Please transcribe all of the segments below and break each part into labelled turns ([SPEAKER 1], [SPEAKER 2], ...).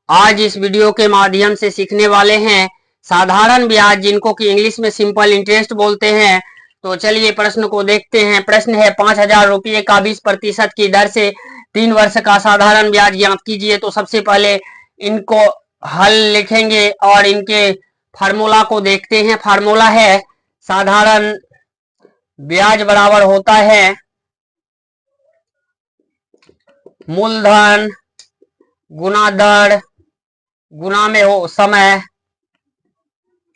[SPEAKER 1] आज इस वीडियो के माध्यम से सीखने वाले हैं साधारण ब्याज, जिनको कि इंग्लिश में सिंपल इंटरेस्ट बोलते हैं। तो चलिए प्रश्न को देखते हैं। प्रश्न है 5,000 रुपये का 20% की दर से 3 वर्ष का साधारण ब्याज ज्ञात कीजिए। तो सबसे पहले इनको हल लिखेंगे और इनके फार्मूला को देखते हैं। फार्मूला है साधारण ब्याज बराबर होता है मूलधन गुना दर गुना में हो समय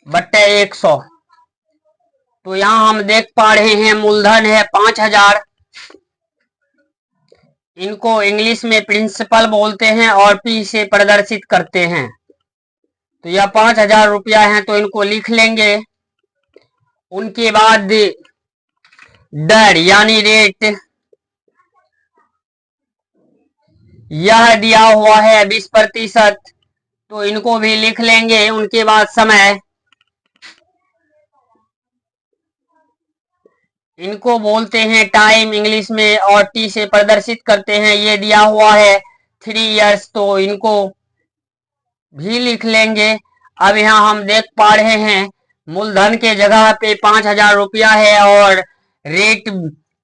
[SPEAKER 1] बट्टे 100। तो यहां हम देख पा रहे हैं मूलधन है 5,000, इनको इंग्लिश में प्रिंसिपल बोलते हैं और पी से प्रदर्शित करते हैं। तो यह 5,000 रुपया है, तो इनको लिख लेंगे। उनके बाद दर यानी रेट यह दिया हुआ है 20%, तो इनको भी लिख लेंगे। उनके बाद समय, इनको बोलते हैं टाइम इंग्लिश में और टी से प्रदर्शित करते हैं। ये दिया हुआ है 3 इयर्स, तो इनको भी लिख लेंगे। अब यहाँ हम देख पा रहे हैं मूलधन के जगह पे 5,000 रुपया है और रेट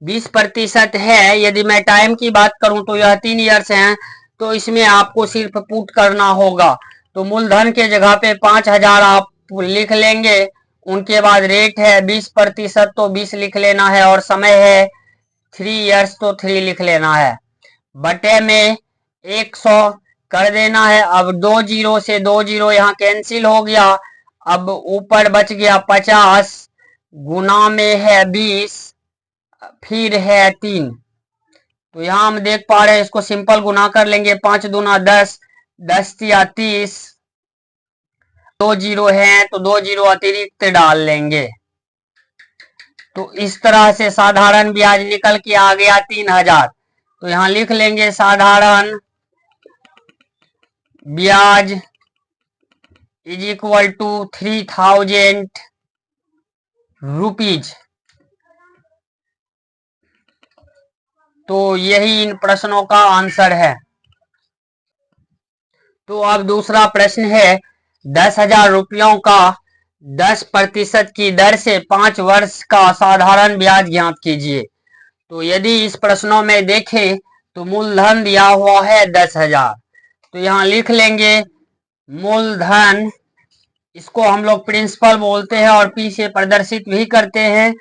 [SPEAKER 1] 20% है। यदि मैं टाइम की बात करूं तो यह 3 इयर्स है, तो इसमें आपको सिर्फ पुट करना होगा। तो मूलधन के जगह पे 5,000 आप लिख लेंगे। उनके बाद रेट है 20%, तो 20 लिख लेना है और समय है 3 इयर्स, तो 3 लिख लेना है। बटे में 100 कर देना है। अब 2 जीरो से 2 जीरो यहाँ कैंसिल हो गया। अब ऊपर बच गया 50 गुना में है 20 फिर है 3। तो यहाँ हम देख पा रहे हैं, इसको सिंपल गुना कर लेंगे। 5 दूना 10, 10 या 30, 2 जीरो है तो 2 जीरो अतिरिक्त डाल लेंगे। तो इस तरह से साधारण ब्याज निकल के आ गया 3,000। तो यहाँ लिख लेंगे साधारण ब्याज इज इक्वल टू 3,000 रुपीज। तो यही इन प्रश्नों का आंसर है। तो अब दूसरा प्रश्न है 10,000 रुपयों का 10% की दर से 5 वर्ष का साधारण ब्याज ज्ञात कीजिए। तो यदि इस प्रश्नों में देखें तो मूलधन दिया हुआ है 10,000, तो यहाँ लिख लेंगे मूलधन, इसको हम लोग प्रिंसिपल बोलते हैं और पी से प्रदर्शित भी करते हैं।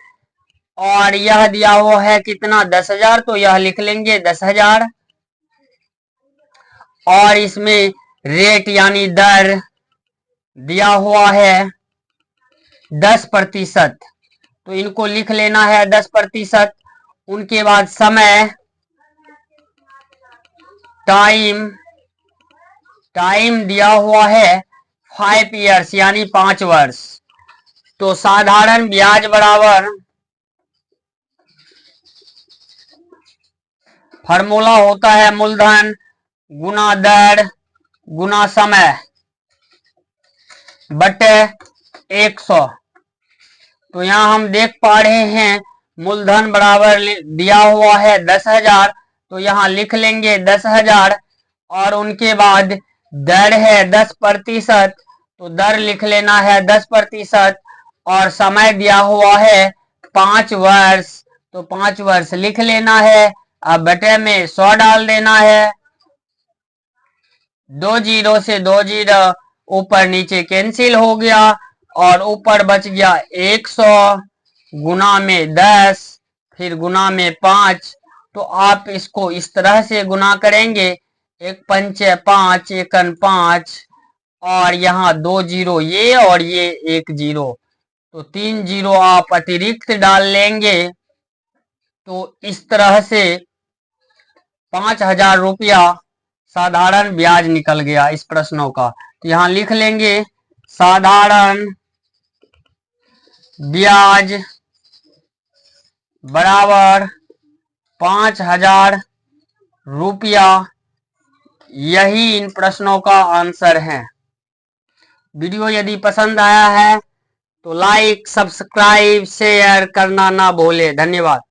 [SPEAKER 1] और यह दिया हुआ है कितना 10,000, तो यह लिख लेंगे 10,000। और इसमें रेट यानी दर दिया हुआ है 10%, तो इनको लिख लेना है 10%। उनके बाद समय टाइम दिया हुआ है 5 इयर्स यानी 5 वर्ष। तो साधारण ब्याज बराबर फार्मूला होता है मूलधन गुना दर गुना समय बटे 100। तो यहाँ हम देख पा रहे हैं मूलधन बराबर दिया हुआ है 10,000, तो यहाँ लिख लेंगे 10,000। और उनके बाद दर है 10%, तो दर लिख लेना है 10%। और समय दिया हुआ है 5 वर्ष, तो 5 वर्ष लिख लेना है। अब बटे में 100 डाल देना है। 2 जीरो से 2 जीरो ऊपर नीचे कैंसिल हो गया और ऊपर बच गया 100 गुना में 10 फिर गुना में 5। तो आप इसको इस तरह से गुना करेंगे, 1 पंचे 5, 1 5, और यहाँ 2 जीरो ये और ये 1 जीरो, तो 3 जीरो आप अतिरिक्त डाल लेंगे। तो इस तरह से 5,000 रुपया साधारण ब्याज निकल गया इस प्रश्नों का। तो यहाँ लिख लेंगे साधारण ब्याज बराबर 5,000 रुपया। यही इन प्रश्नों का आंसर है। वीडियो यदि पसंद आया है तो लाइक, सब्सक्राइब, शेयर करना ना भूले। धन्यवाद।